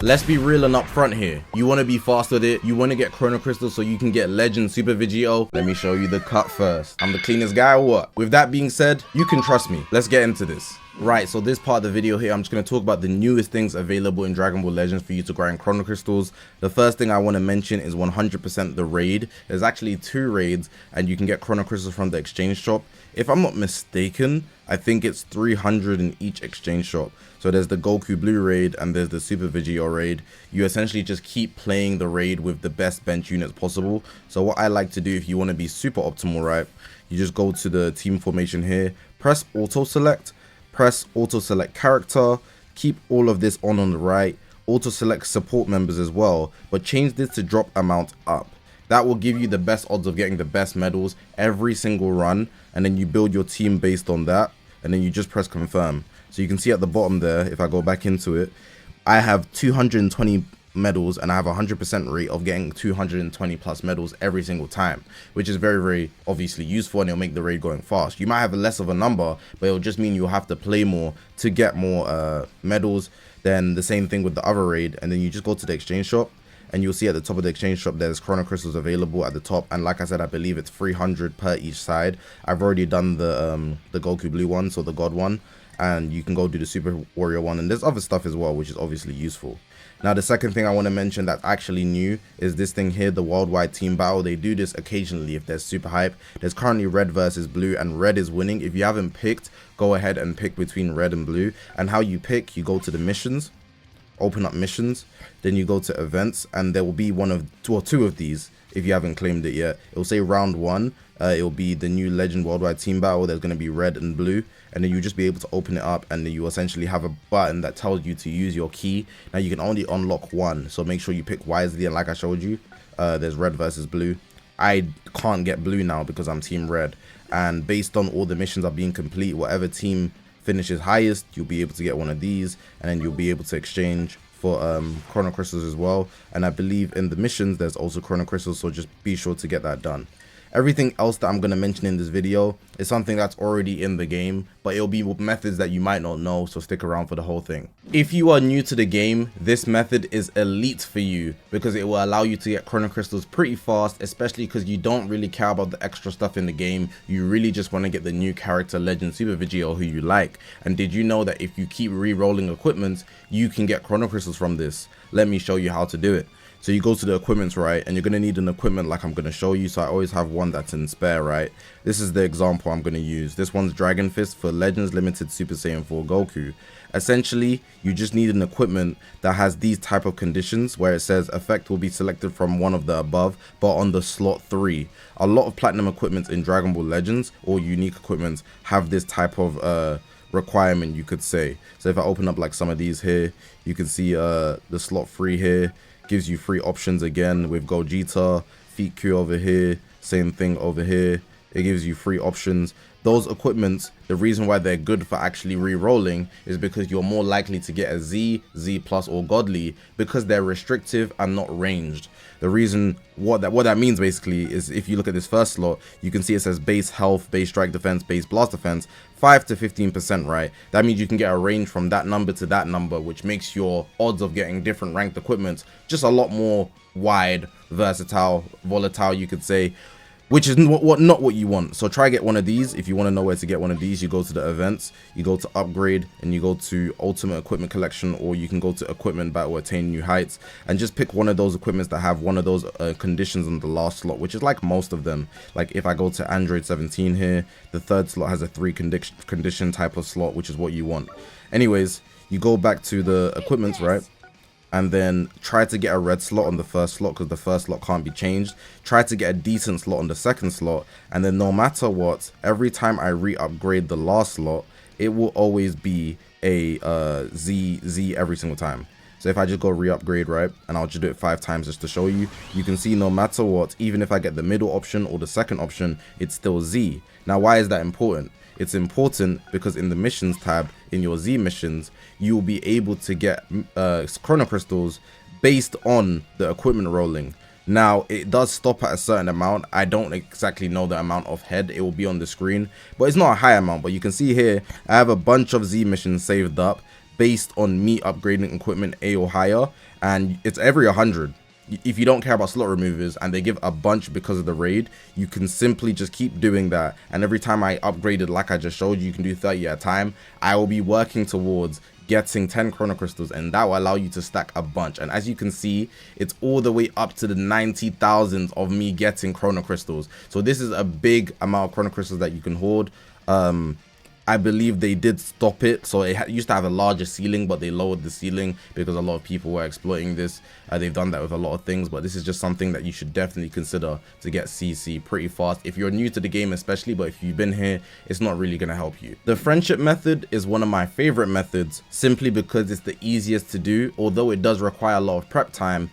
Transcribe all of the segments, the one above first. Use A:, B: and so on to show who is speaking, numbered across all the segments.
A: Let's be real and upfront here. You want to be fast with it. You want to get Chrono Crystals so you can get Legend Super Vegito. Let me show you the cut first. I'm the cleanest guy or what? With that being said, you can trust me. Let's get into this. Right, so this part of the video here, I'm just going to talk about the newest things available in Dragon Ball Legends for you to grind Chrono Crystals. The first thing I want to mention is 100% the raid. There's actually 2 raids and you can get Chrono Crystals from the exchange shop. If I'm not mistaken, I think it's 300 in each exchange shop. So there's the Goku Blue raid and there's the Super Vegito raid. You essentially just keep playing the raid with the best bench units possible. So what I like to do if you want to be super optimal, right, you just go to the team formation here, press auto select character, keep all of this on the right, auto select support members as well, but change this to drop amount up. That will give you the best odds of getting the best medals every single run, and then you build your team based on that, and then you just press confirm. So you can see at the bottom there, if I go back into it, I have 220 medals and I have a 100% rate of getting 220 plus medals every single time, which is very, very obviously useful, and it'll make the raid going fast. You might have less of a number, but it'll just mean you'll have to play more to get more medals. Then the same thing with the other raid, and then you just go to the exchange shop and you'll see at the top of the exchange shop there's Chrono Crystals available at the top, and like I said, I believe it's 300 per each side. I've already done the Goku Blue one, so the God one, and you can go do the Super Warrior one, and there's other stuff as well which is obviously useful. Now the second thing I want to mention that's actually new is this thing here, the worldwide team battle. They do this occasionally if there's super hype. There's currently red versus blue and red is winning. If you haven't picked, go ahead and pick between red and blue. And how you pick, you go to the missions, open up missions, then you go to events, and there will be two of these. If you haven't claimed it yet, it will say round 1. It will be the new Legend Worldwide Team Battle. There's going to be red and blue, and then you just be able to open it up, and then you essentially have a button that tells you to use your key. Now you can only unlock 1, so make sure you pick wisely, and like I showed you, there's red versus blue. I can't get blue now because I'm team red, and based on all the missions are being complete, whatever team finishes highest, you'll be able to get one of these, and then you'll be able to exchange for Chrono Crystals as well. And I believe in the missions there's also Chrono Crystals, so just be sure to get that done. Everything else that I'm going to mention in this video is something that's already in the game, but it'll be methods that you might not know, so stick around for the whole thing. If you are new to the game, this method is elite for you because it will allow you to get Chrono Crystals pretty fast, especially because you don't really care about the extra stuff in the game. You really just want to get the new character Legend Super Vegito who you like. And did you know that if you keep re-rolling equipment, you can get Chrono Crystals from this? Let me show you how to do it. So you go to the equipments, right, and you're going to need an equipment like I'm going to show you. So I always have one that's in spare, right? This is the example I'm going to use. This one's Dragon Fist for Legends Limited Super Saiyan 4 Goku. Essentially, you just need an equipment that has these type of conditions where it says effect will be selected from one of the above, but on the slot 3. A lot of platinum equipments in Dragon Ball Legends or unique equipments have this type of requirement, you could say. So if I open up like some of these here, you can see the slot 3 here. Gives you 3 options again with Vegito, Feet Q over here, same thing over here. It gives you 3 options. Those equipments, the reason why they're good for actually re-rolling is because you're more likely to get a Z, Z plus or Godly because they're restrictive and not ranged. The reason what that means basically is if you look at this first slot, you can see it says base health, base strike defense, base blast defense, 5 to 15%, right? That means you can get a range from that number to that number, which makes your odds of getting different ranked equipment just a lot more wide, versatile, volatile, you could say, which is not what you want. So try get one of these. If you want to know where to get one of these, you go to the events, you go to upgrade, and you go to ultimate equipment collection, or you can go to equipment battle attain new heights, and just pick one of those equipments that have one of those conditions on the last slot, which is like most of them. Like if I go to Android 17 here, the 3rd slot has a 3 condition type of slot, which is what you want. Anyways, you go back to the equipments, right? And then try to get a red slot on the first slot because the first slot can't be changed. Try to get a decent slot on the second slot, and then no matter what, every time I re-upgrade the last slot, it will always be a Z every single time. So if I just go re-upgrade, right, and I'll just do it 5 times just to show you, you can see no matter what, even if I get the middle option or the second option, it's still Z. Now why is that important? It's important because in the missions tab, in your Z missions, you will be able to get Chrono Crystals based on the equipment rolling. Now, it does stop at a certain amount. I don't exactly know the amount of head. It will be on the screen, but it's not a high amount. But you can see here, I have a bunch of Z missions saved up based on me upgrading equipment A or higher, and it's every 100. If you don't care about slot removers and they give a bunch because of the raid, you can simply just keep doing that. And every time I upgraded, like I just showed you, you can do 30 at a time. I will be working towards getting 10 chrono crystals, and that will allow you to stack a bunch. And as you can see, it's all the way up to the 90,000 of me getting chrono crystals. So this is a big amount of chrono crystals that you can hoard. I believe they did stop it, so it used to have a larger ceiling, but they lowered the ceiling because a lot of people were exploiting this. They've done that with a lot of things, but this is just something that you should definitely consider to get CC pretty fast if you're new to the game especially, but if you've been here, it's not really going to help you. The friendship method is one of my favorite methods simply because it's the easiest to do. Although it does require a lot of prep time,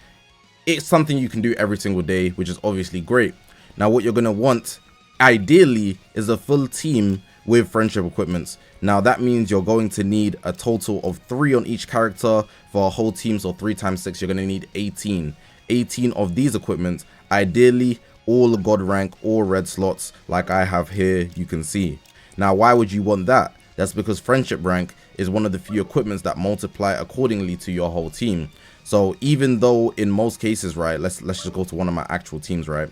A: it's something you can do every single day, which is obviously great. Now what you're going to want ideally is a full team with friendship equipments. Now that means you're going to need a total of 3 on each character for a whole team, so 3 times 6, you're going to need 18 of these equipments, ideally all god rank or red slots like I have here, you can see. Now why would you want that? That's because friendship rank is one of the few equipments that multiply accordingly to your whole team. So even though in most cases, right, let's just go to one of my actual teams, right?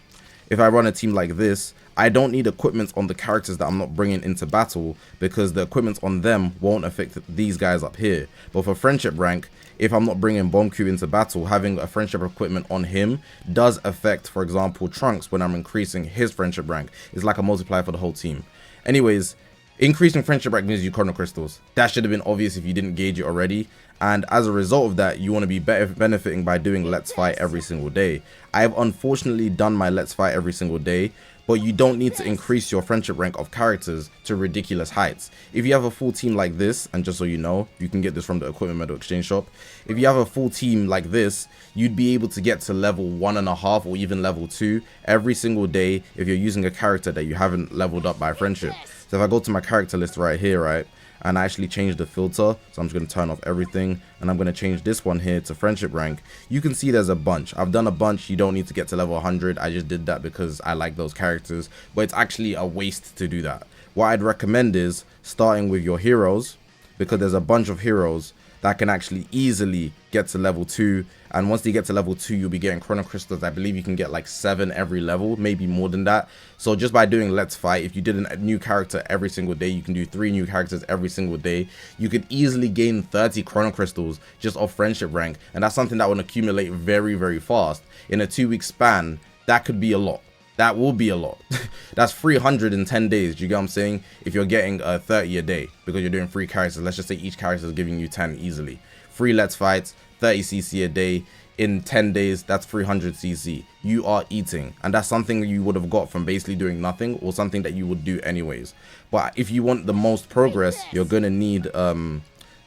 A: If I run a team like this, I don't need equipment on the characters that I'm not bringing into battle because the equipment on them won't affect these guys up here. But for friendship rank, if I'm not bringing Bomb Cube into battle, having a friendship equipment on him does affect, for example, Trunks when I'm increasing his friendship rank. It's like a multiplier for the whole team. Anyways, increasing friendship rank means you chrono crystals. That should have been obvious if you didn't gauge it already. And as a result of that, you want to be benefiting by doing Let's Fight every single day. I have unfortunately done my Let's Fight every single day, but you don't need to increase your friendship rank of characters to ridiculous heights. If you have a full team like this, and just so you know, you can get this from the equipment medal exchange shop. If you have a full team like this, you'd be able to get to level 1.5 or even level 2 every single day if you're using a character that you haven't leveled up by friendship. So if I go to my character list right here, right, and I actually change the filter, so I'm just going to turn off everything, and I'm going to change this one here to friendship rank. You can see there's a bunch. I've done a bunch. You don't need to get to level 100. I just did that because I like those characters, but it's actually a waste to do that. What I'd recommend is starting with your heroes, because there's a bunch of heroes that can actually easily get to level 2, and once you get to level 2, you'll be getting chrono crystals. I believe you can get like 7 every level, maybe more than that. So just by doing Let's Fight, if you did a new character every single day, you can do 3 new characters every single day, you could easily gain 30 chrono crystals just off friendship rank, and that's something that will accumulate very, very fast. In a 2-week span, that could be a lot. That will be a lot. That's 300 in 10 days. Do you get what I'm saying? If you're getting 30 a day because you're doing 3 characters, let's just say each character is giving you 10 easily. 3 Let's Fights, 30 CC a day. In 10 days, that's 300 CC. You are eating. And that's something you would have got from basically doing nothing, or something that you would do anyways. But if you want the most progress, you're going to need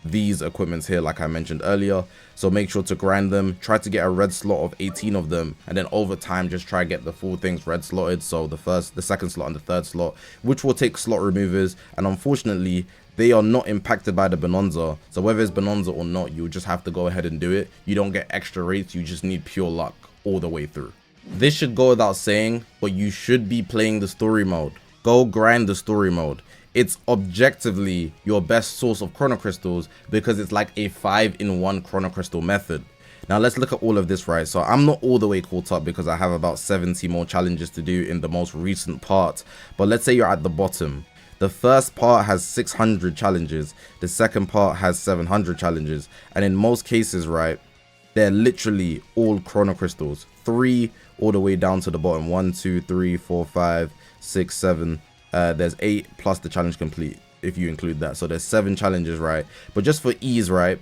A: these equipments here, like I mentioned earlier. So make sure to grind them, try to get a red slot of 18 of them, and then over time just try to get the full things red slotted. So the second slot and the third slot, which will take slot removers, and unfortunately they are not impacted by the bonanza. So whether it's bonanza or not, you just have to go ahead and do it. You don't get extra rates, you just need pure luck all the way through. This should go without saying, but you should be playing the story mode. Go grind the story mode. It's objectively your best source of chrono crystals because it's like a 5-in-1 chrono crystal method. Now let's look at all of this, right? So I'm not all the way caught up because I have about 70 more challenges to do in the most recent part. But let's say you're at the bottom. The first part has 600 challenges. The second part has 700 challenges. And in most cases, right, they're literally all chrono crystals. 3 all the way down to the bottom. 1, 2, 3, 4, 5, 6, 7. There's 8 plus the challenge complete if you include that. So there's 7 challenges, right? But just for ease, right?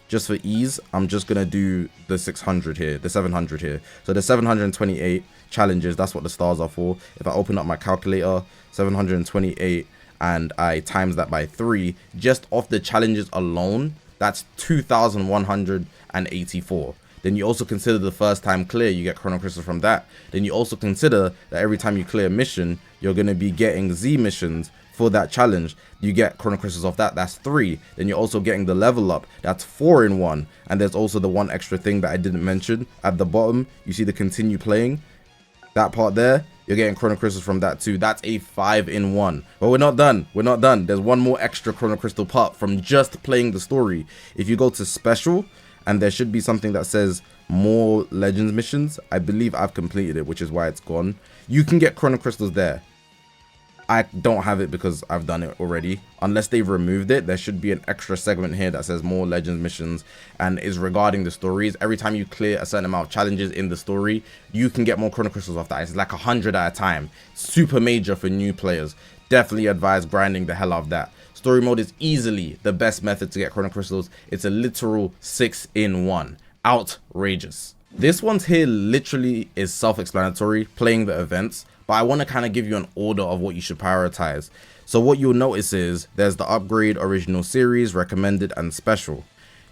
A: Just for ease, I'm just going to do the 600 here, the 700 here. So there's 728 challenges. That's what the stars are for. If I open up my calculator, 728, and I times that by 3, just off the challenges alone, that's 2,184. Then you also consider the first time clear, you get chrono crystals from that. Then you also consider that every time you clear a mission, you're going to be getting Z missions for that challenge. You get chrono crystals off that, that's 3. Then you're also getting the level up, that's 4-in-1. And there's also the one extra thing that I didn't mention at the bottom. You see the continue playing, that part there, you're getting chrono crystals from that too. That's a 5-in-1. But we're not done. We're not done. There's one more extra chrono crystal part from just playing the story. If you go to special and there should be something that says more legends missions. I believe I've completed it, which is why it's gone. You can get chrono crystals there. I don't have it because I've done it already. Unless they've removed it, there should be an extra segment here that says more legends missions and is regarding the stories. Every time you clear a certain amount of challenges in the story, you can get more chrono crystals off that. It's like 100 at a time. Super major for new players. Definitely advise grinding the hell out of that. Story mode is easily the best method to get chrono crystals. It's a literal 6-in-1. Outrageous. This one's here literally is self-explanatory, playing the events, but I want to kind of give you an order of what you should prioritize. So what you'll notice is there's the upgrade, original series, recommended, and special.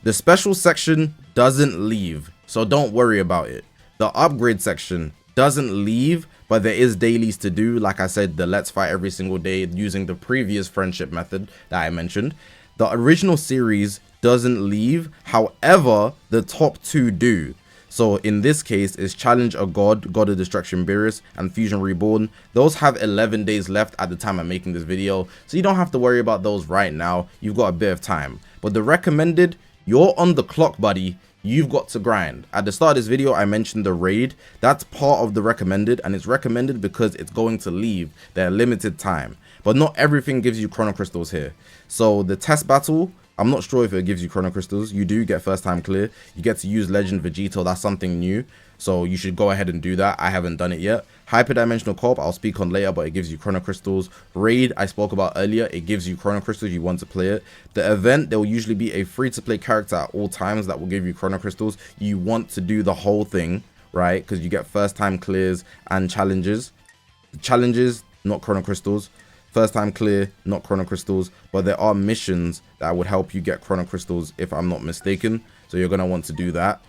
A: The special section doesn't leave, so don't worry about it. The upgrade section doesn't leave, but there is dailies to do. Like I said, the let's fight every single day using the previous friendship method that I mentioned. The original series doesn't leave, however, the top two do. So in this case, it's Challenge a God, God of Destruction Beerus, and Fusion Reborn. Those have 11 days left at the time I'm making this video, so you don't have to worry about those right now. You've got a bit of time. But the recommended, you're on the clock, buddy. You've got to grind. At the start of this video, I mentioned the raid. That's part of the recommended, and it's recommended because it's going to leave. They're limited time. But not everything gives you chrono crystals here. So the test battle, I'm not sure if it gives you chrono crystals. You do get first time clear. You get to use Legend Vegito. That's something new. So you should go ahead and do that. I haven't done it yet. Hyperdimensional Co-op, I'll speak on later, but it gives you chrono crystals. Raid, I spoke about earlier. It gives you chrono crystals. You want to play it. The event, there will usually be a free-to-play character at all times that will give you chrono crystals. You want to do the whole thing, right? Because you get first time clears and challenges. The challenges, not chrono crystals. First time clear, not chrono crystals, but there are missions that would help you get chrono crystals if I'm not mistaken. So you're going to want to do that.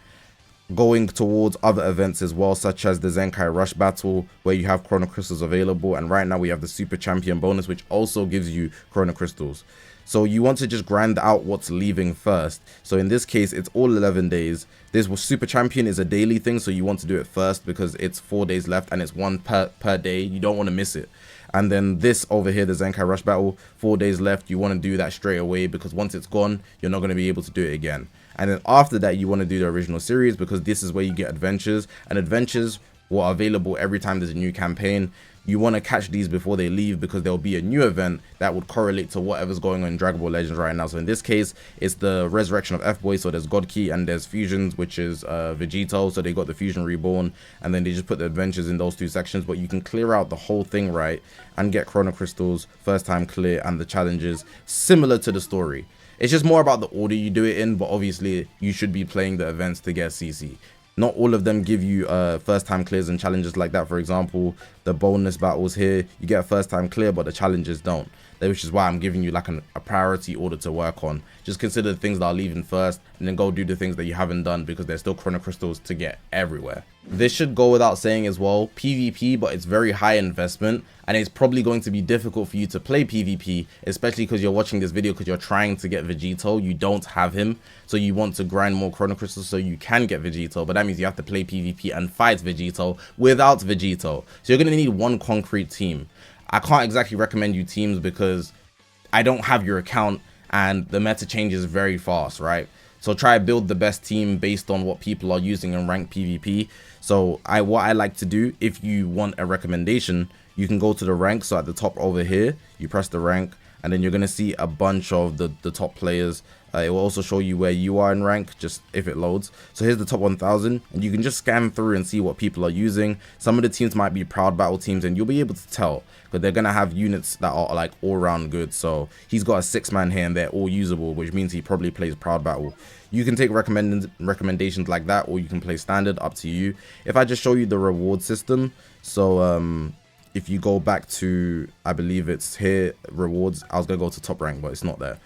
A: Going towards other events as well, such as the Zenkai Rush Battle, where you have chrono crystals available. And right now we have the Super Champion bonus, which also gives you chrono crystals. So you want to just grind out what's leaving first. So in this case, it's all 11 days. This Super Champion is a daily thing, so you want to do it first because it's 4 days left and it's one per day. You don't want to miss it. And then this over here, the Zenkai Rush Battle, 4 days left. You want to do that straight away because once it's gone, you're not going to be able to do it again. And then after that, you want to do the original series because this is where you get adventures. And adventures are available every time there's a new campaign. You want to catch these before they leave because there'll be a new event that would correlate to whatever's going on in Dragon Ball Legends right now. So in this case, it's the resurrection of F-Boy. So there's God Key and there's fusions, which is Vegito. So they got the Fusion Reborn, and then they just put the adventures in those two sections. But you can clear out the whole thing, right, and get chrono crystals, first time clear, and the challenges similar to the story. It's just more about the order you do it in, but obviously you should be playing the events to get CC. Not all of them give you first time clears and challenges like that. For example, the bonus battles here, you get a first time clear, but the challenges don't. Which is why I'm giving you like a priority order to work on. Just consider the things that are leaving first and then go do the things that you haven't done because there's still chrono crystals to get everywhere. This should go without saying as well, PvP, but it's very high investment and it's probably going to be difficult for you to play PvP, especially because you're watching this video because you're trying to get Vegito. You don't have him, so you want to grind more chrono crystals so you can get Vegito, but that means you have to play PvP and fight Vegito without Vegito. So you're going to need one concrete team. I can't exactly recommend you teams because I don't have your account and the meta changes very fast, right? So try to build the best team based on what people are using in ranked PvP. So what I like to do, if you want a recommendation, you can go to the rank. So at the top over here, you press the rank and then you're going to see a bunch of the top players. It will also show you where you are in rank, just if it loads. So here's the top 1000 and you can just scan through and see what people are using. Some of the teams might be Proud Battle teams and you'll be able to tell because they're going to have units that are like all round good. So he's got a 6-man here and they're all usable, which means he probably plays Proud Battle. You can take recommendations like that, or you can play standard, up to you. If I just show you the reward system, so if you go back to, I believe it's here, rewards, I was going to go to top rank, but it's not there.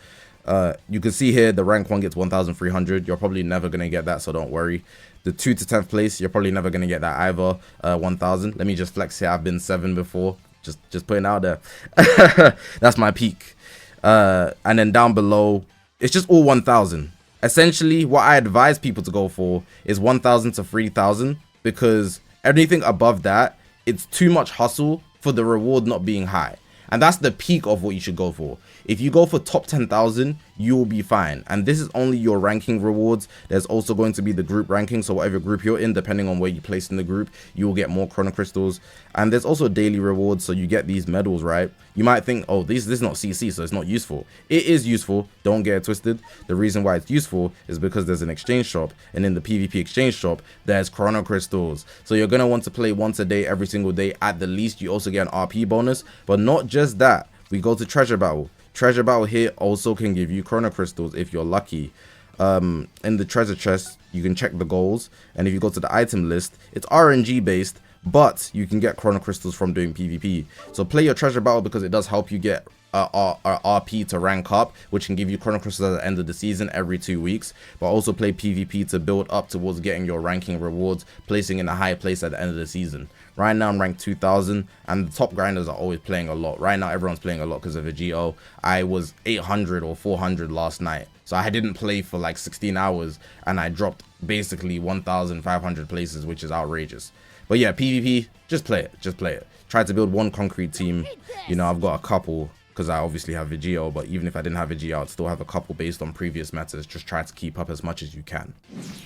A: You can see here the rank 1 gets 1,300. You're probably never going to get that, so don't worry. The 2 to 10th place, you're probably never going to get that either. 1,000. Let me just flex here. I've been 7 before. Just putting it out there. That's my peak. And then down below, it's just all 1,000. Essentially, what I advise people to go for is 1,000 to 3,000 because anything above that, it's too much hustle for the reward not being high. And that's the peak of what you should go for. If you go for top 10,000, you will be fine. And this is only your ranking rewards. There's also going to be the group ranking. So whatever group you're in, depending on where you place in the group, you will get more chrono crystals. And there's also daily rewards. So you get these medals, right? You might think, oh, this is not CC, so it's not useful. It is useful. Don't get it twisted. The reason why it's useful is because there's an exchange shop. And in the PvP exchange shop, there's chrono crystals. So you're going to want to play once a day, every single day. At the least, you also get an RP bonus. But not just that. We go to treasure battle. Treasure battle here also can give you chrono crystals if you're lucky. In the treasure chest, you can check the goals, and if you go to the item list, it's RNG based, but you can get chrono crystals from doing PvP. So play your treasure battle because it does help you get RP to rank up, which can give you chrono crystals at the end of the season every 2 weeks. But also play PvP to build up towards getting your ranking rewards, placing in a high place at the end of the season. Right now I'm ranked 2000, and the top grinders are always playing a lot. Right now everyone's playing a lot because of Vegito. I was 800 or 400 last night, so I didn't play for like 16 hours, and I dropped basically 1,500 places, which is outrageous. But yeah, PvP, just play it, just play it. Try to build one concrete team. You know, I've got a couple, because I obviously have Vegito, but even if I didn't have Vegito, I'd still have a couple based on previous metas. Just try to keep up as much as you can.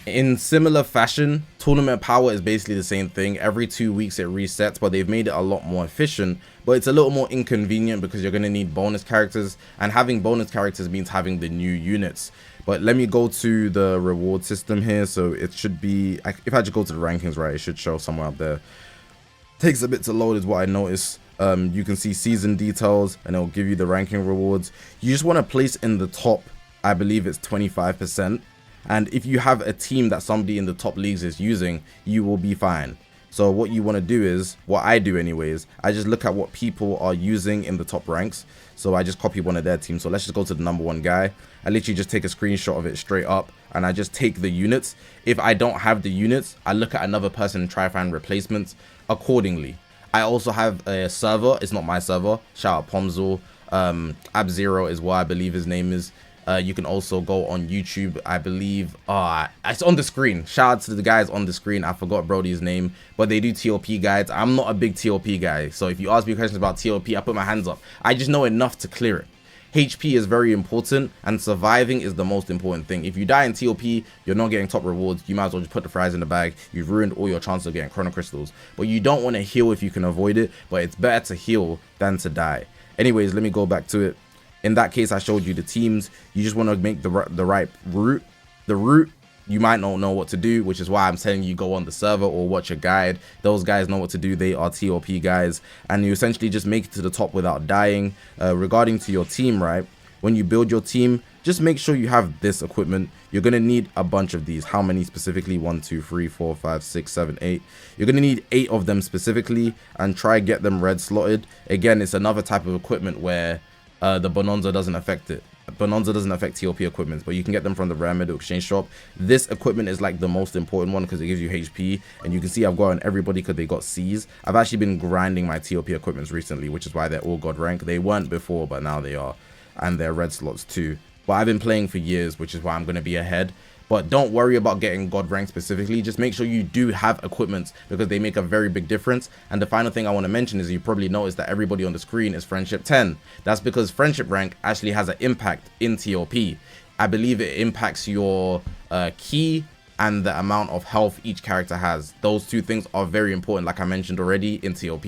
A: In similar fashion, tournament power is basically the same thing. Every 2 weeks it resets, but they've made it a lot more efficient. But it's a little more inconvenient because you're going to need bonus characters, and having bonus characters means having the new units. But let me go to the reward system here. So it should be, if I just go to the rankings, right, it should show somewhere up there. Takes a bit to load is what I noticed. You can see season details, and it'll give you the ranking rewards. You just want to place in the top, I believe it's 25%. And if you have a team that somebody in the top leagues is using, you will be fine. So what you want to do is, what I do anyways, I just look at what people are using in the top ranks. So I just copy one of their teams. So let's just go to the #1 guy. I literally just take a screenshot of it straight up, and I just take the units. If I don't have the units, I look at another person and try to find replacements accordingly. I also have a server. It's not my server. Shout out Pomzul. Ab0 is what I believe his name is. You can also go on YouTube, I believe. It's on the screen. Shout out to the guys on the screen. I forgot Brody's name, but they do TOP guides. I'm not a big TOP guy, so if you ask me questions about TOP, I put my hands up. I just know enough to clear it. HP is very important, and surviving is the most important thing. If you die in TOP, you're not getting top rewards. You might as well just put the fries in the bag. You've ruined all your chances of getting chrono crystals. But you don't want to heal if you can avoid it, but it's better to heal than to die. Anyways, let me go back to it. In that case, I showed you the teams. You just want to make the right route. The route, you might not know what to do, which is why I'm telling you go on the server or watch a guide. Those guys know what to do. They are TOP guys, and you essentially just make it to the top without dying. Regarding to your team, right? When you build your team, just make sure you have this equipment. You're going to need a bunch of these. How many specifically? 1, 2, 3, 4, 5, 6, 7, 8. You're going to need 8 of them specifically, and try get them red slotted. Again, it's another type of equipment where the Bonanza doesn't affect it. Bonanza doesn't affect TOP equipment, but you can get them from the Rare Middle Exchange Shop. This equipment is like the most important one because it gives you HP, and you can see I've gotten everybody because they got C's. I've actually been grinding my TOP equipments recently, which is why they're all God rank. They weren't before, but now they are, and they're red slots too. But I've been playing for years, which is why I'm going to be ahead. But don't worry about getting God rank specifically. Just make sure you do have equipment because they make a very big difference. And the final thing I want to mention is you probably noticed that everybody on the screen is friendship 10. That's because friendship rank actually has an impact in TOP. I believe it impacts your key and the amount of health each character has. Those two things are very important, like I mentioned already, in TOP.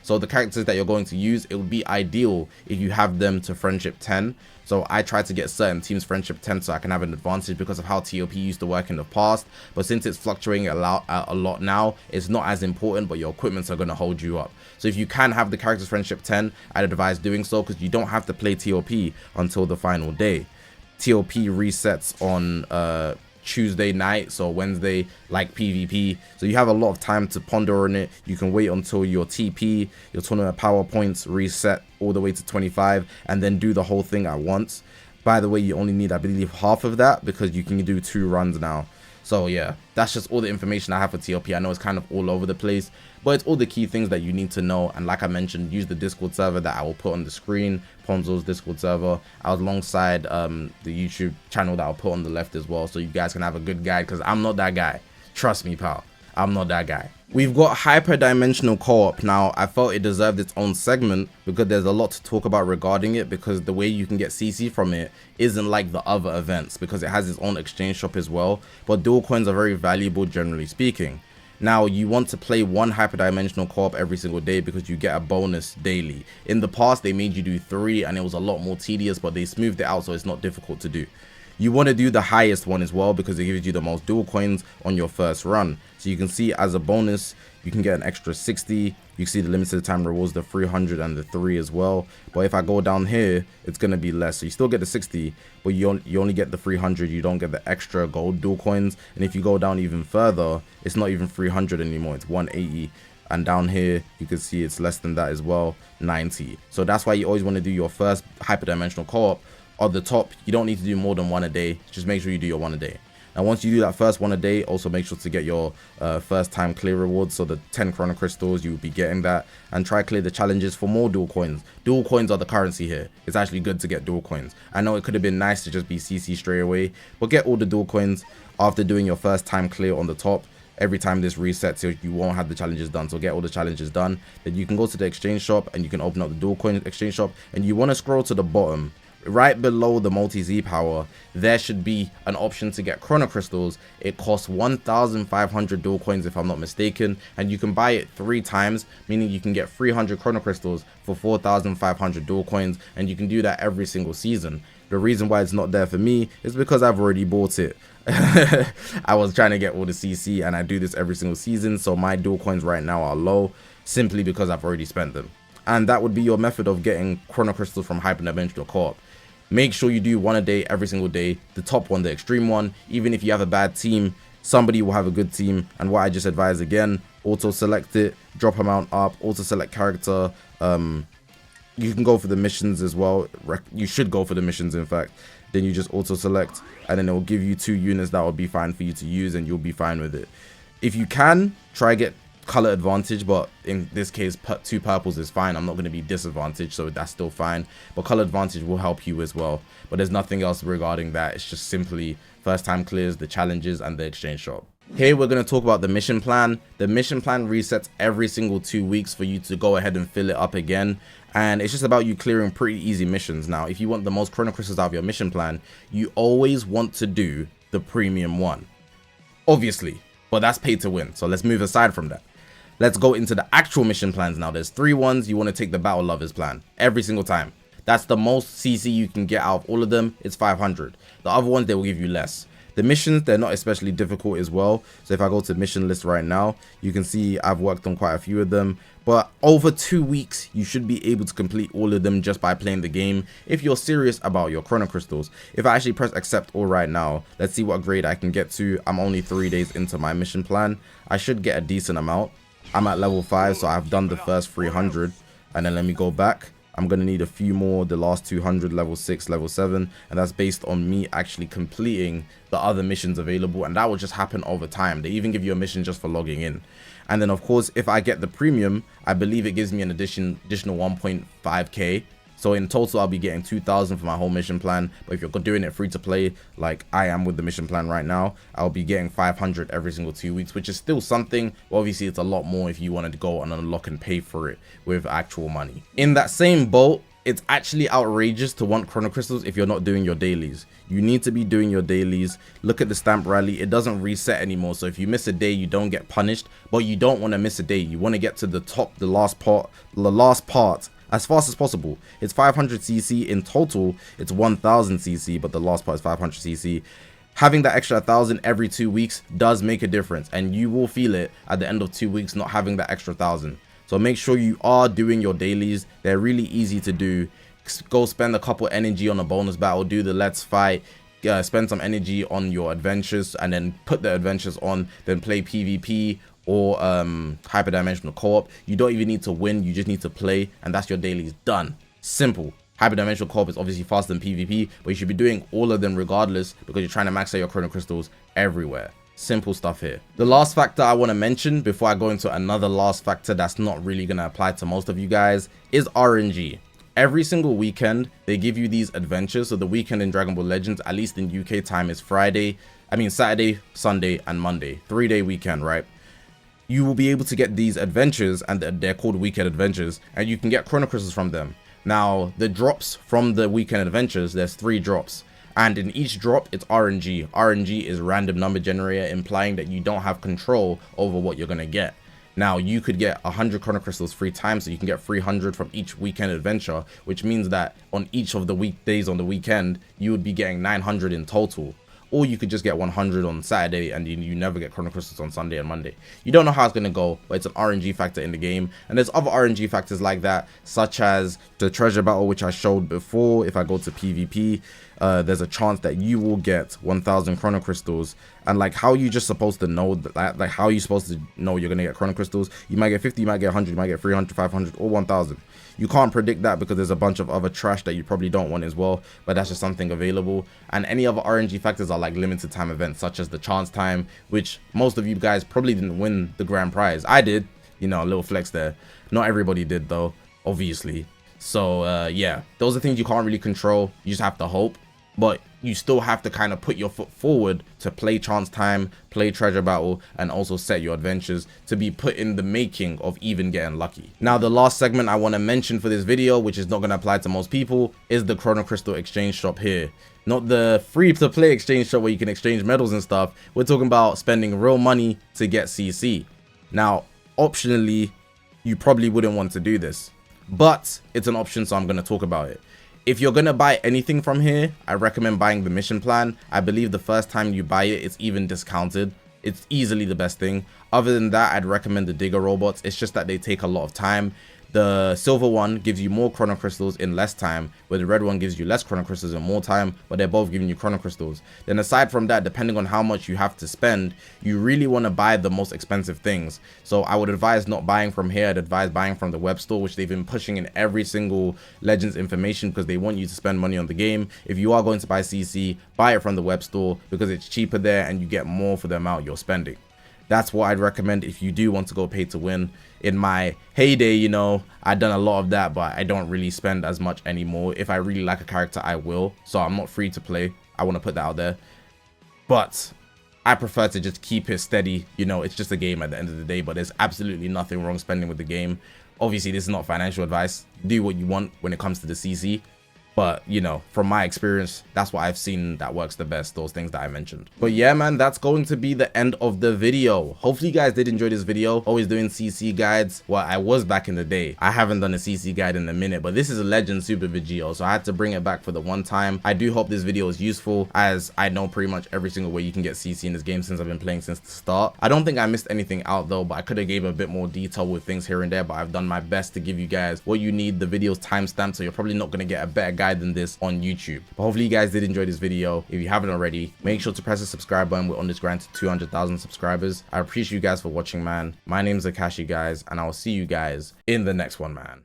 A: So the characters that you're going to use, it would be ideal if you have them to friendship 10. So I try to get certain teams friendship 10 so I can have an advantage because of how TOP used to work in the past. But since it's fluctuating a lot now, it's not as important, but your equipments are going to hold you up. So if you can have the characters friendship 10, I'd advise doing so because you don't have to play TOP until the final day. TOP resets on Tuesday night, so Wednesday, like PvP. So you have a lot of time to ponder on it. You can wait until your TP, your tournament power points reset all the way to 25, and then do the whole thing at once. By the way, you only need, I believe, half of that because you can do 2 runs now. So yeah, that's just all the information I have for TOP. I know it's kind of all over the place, but it's all the key things that you need to know. And like I mentioned, use the Discord server that I will put on the screen, Ponzo's Discord server. I was alongside the YouTube channel that I'll put on the left as well, so you guys can have a good guide because I'm not that guy. Trust me, pal. I'm not that guy. We've got hyperdimensional co-op. Now, I felt it deserved its own segment because there's a lot to talk about regarding it, because the way you can get CC from it isn't like the other events, because it has its own exchange shop as well, but dual coins are very valuable generally speaking. Now, you want to play one hyperdimensional co-op every single day because you get a bonus daily. In the past, they made you do 3 and it was a lot more tedious, but they smoothed it out so it's not difficult to do. You want to do the highest one as well because it gives you the most dual coins on your first run. So you can see as a bonus, you can get an extra 60. You can see the limited time rewards, the 300 and the 3 as well. But if I go down here, it's going to be less. So you still get the 60, but you only get the 300. You don't get the extra gold dual coins. And if you go down even further, it's not even 300 anymore. It's 180. And down here, you can see it's less than that as well, 90. So that's why you always want to do your first hyperdimensional co-op. On the top, you don't need to do more than 1 a day. Just make sure you do your 1 a day. Now, once you do that first 1 a day, also make sure to get your first time clear rewards. So the 10 chrono crystals, you'll be getting that. And try clear the challenges for more dual coins. Dual coins are the currency here. It's actually good to get dual coins. I know it could have been nice to just be CC straight away, but get all the dual coins after doing your first time clear on the top. Every time this resets, you won't have the challenges done. So get all the challenges done. Then you can go to the exchange shop and you can open up the dual coin exchange shop. And you want to scroll to the bottom. Right below the multi-Z power, there should be an option to get chrono crystals. It costs 1,500 dual coins if I'm not mistaken, and you can buy it 3 times, meaning you can get 300 chrono crystals for 4,500 dual coins, and you can do that every single season. The reason why it's not there for me is because I've already bought it. I was trying to get all the CC, and I do this every single season, so my dual coins right now are low simply because I've already spent them. And that would be your method of getting chrono crystals from hyperdimensional co-op. Make sure you do 1 a day every single day. The top one, the extreme one. Even if you have a bad team, somebody will have a good team. And what I just advise again, auto select it, drop amount up, auto select character. You can go for the missions as well. You should go for the missions, in fact. Then you just auto select, and then it will give you 2 units that will be fine for you to use, and you'll be fine with it. If you can, try get color advantage, but in this case 2 purples is fine. I'm not going to be disadvantaged, so that's still fine, but color advantage will help you as well. But there's nothing else regarding that. It's just simply first time clears, the challenges, and the exchange shop. Here we're going to talk about the mission plan. The mission plan resets every single 2 weeks for you to go ahead and fill it up again, and it's just about you clearing pretty easy missions. Now, if you want the most chrono crystals out of your mission plan, you always want to do the premium one, obviously, but that's pay to win. So let's move aside from that. Let's go into the actual mission plans now. There's 3 ones. You want to take the Battle Lovers plan every single time. That's the most CC you can get out of all of them. It's 500. The other ones, they will give you less. The missions, they're not especially difficult as well. So if I go to mission list right now, you can see I've worked on quite a few of them. But over 2 weeks, you should be able to complete all of them just by playing the game if you're serious about your chrono crystals. If I actually press accept all right now, let's see what grade I can get to. I'm only 3 days into my mission plan. I should get a decent amount. I'm at level 5, so I've done the first 300, and then let me go back. I'm going to need a few more, the last 200, level 6, level 7, and that's based on me actually completing the other missions available, and that will just happen over time. They even give you a mission just for logging in. And then, of course, if I get the premium, I believe it gives me an additional 1.5k. So in total, I'll be getting 2,000 for my whole mission plan. But if you're doing it free to play, like I am with the mission plan right now, I'll be getting 500 every single 2 weeks, which is still something. But obviously, it's a lot more if you wanted to go and unlock and pay for it with actual money. In that same boat, it's actually outrageous to want chrono crystals if you're not doing your dailies. You need to be doing your dailies. Look at the stamp rally. It doesn't reset anymore. So if you miss a day, you don't get punished, but you don't want to miss a day. You want to get to the top, the last part as fast as possible. It's 500 cc in total. It's 1000 cc, but the last part is 500 cc. Having that extra 1,000 every 2 weeks does make a difference, and you will feel it at the end of 2 weeks not having that extra 1,000. So make sure you are doing your dailies. They're really easy to do. Go spend a couple energy on a bonus battle, do the let's fight, spend some energy on your adventures, and then put the adventures on, then play PvP or hyperdimensional co-op. You don't even need to win, you just need to play, and that's your dailies done. Simple. Hyperdimensional co-op is obviously faster than PvP, but you should be doing all of them regardless because you're trying to max out your chrono crystals everywhere. Simple stuff here. The last factor I want to mention before I go into another last factor that's not really going to apply to most of you guys is RNG. Every single weekend, they give you these adventures. So the weekend in Dragon Ball Legends, at least in UK time, is Saturday, Sunday, and Monday. 3-day weekend, right? you will be able to get these adventures, and they're called weekend adventures, and you can get chrono crystals from them. Now, the drops from the weekend adventures, there's 3 drops. And in each drop, it's RNG. RNG is random number generator, implying that you don't have control over what you're going to get. Now, you could get 100 chrono crystals 3 times, so you can get 300 from each weekend adventure, which means that on each of the weekdays on the weekend, you would be getting 900 in total. Or you could just get 100 on Saturday and you never get chrono crystals on Sunday and Monday. You don't know how it's going to go, but it's an RNG factor in the game. And there's other RNG factors like that, such as the treasure battle, which I showed before. If I go to PvP, there's a chance that you will get 1000 chrono crystals. And like, how are you just supposed to know that? Like, how are you supposed to know you're going to get chrono crystals? You might get 50, you might get 100, you might get 300, 500, or 1000. You can't predict that because there's a bunch of other trash that you probably don't want as well, but that's just something available. And any other RNG factors are like limited time events, such as the chance time, which most of you guys probably didn't win the grand prize. I did, you know, a little flex there. Not everybody did though, obviously. So yeah, those are things you can't really control. You just have to hope. But you still have to kind of put your foot forward to play chance time, play treasure battle, and also set your adventures to be put in the making of even getting lucky. Now, the last segment I want to mention for this video, which is not going to apply to most people, is the Chrono Crystal exchange shop here. Not the free to play exchange shop where you can exchange medals and stuff. We're talking about spending real money to get CC. Now, optionally, you probably wouldn't want to do this, but it's an option, so I'm going to talk about it. If you're going to buy anything from here, I recommend buying the mission plan. I believe the first time you buy it, it's even discounted. It's easily the best thing. Other than that, I'd recommend the digger robots. It's just that they take a lot of time. The silver one gives you more chrono crystals in less time, where the red one gives you less chrono crystals in more time, but they're both giving you chrono crystals. Then aside from that, depending on how much you have to spend, you really want to buy the most expensive things. So I would advise not buying from here. I'd advise buying from the web store, which they've been pushing in every single Legends information because they want you to spend money on the game. If you are going to buy CC, buy it from the web store because it's cheaper there and you get more for the amount you're spending. That's what I'd recommend if you do want to go pay to win. In my heyday, you know, I'd done a lot of that, but I don't really spend as much anymore. If I really like a character, I will. So I'm not free to play. I want to put that out there. But I prefer to just keep it steady. You know, it's just a game at the end of the day, but there's absolutely nothing wrong spending with the game. Obviously, this is not financial advice. Do what you want when it comes to the CC. But, you know, from my experience, that's what I've seen that works the best, those things that I mentioned. But yeah, man, that's going to be the end of the video. Hopefully you guys did enjoy this video. Always doing CC guides. Well, I was back in the day. I haven't done a CC guide in a minute, but this is a Legend Super Vegito, so I had to bring it back for the one time. I do hope this video is useful, as I know pretty much every single way you can get CC in this game since I've been playing since the start. I don't think I missed anything out though, but I could have gave a bit more detail with things here and there, but I've done my best to give you guys what you need. The video's timestamped, so you're probably not going to get a better guide than this on YouTube. But hopefully you guys did enjoy this video. If you haven't already, make sure to press the subscribe button. We're on this grind to 200,000 subscribers. I appreciate you guys for watching, man. My name's Zakashi, guys, and I'll see you guys in the next one, man.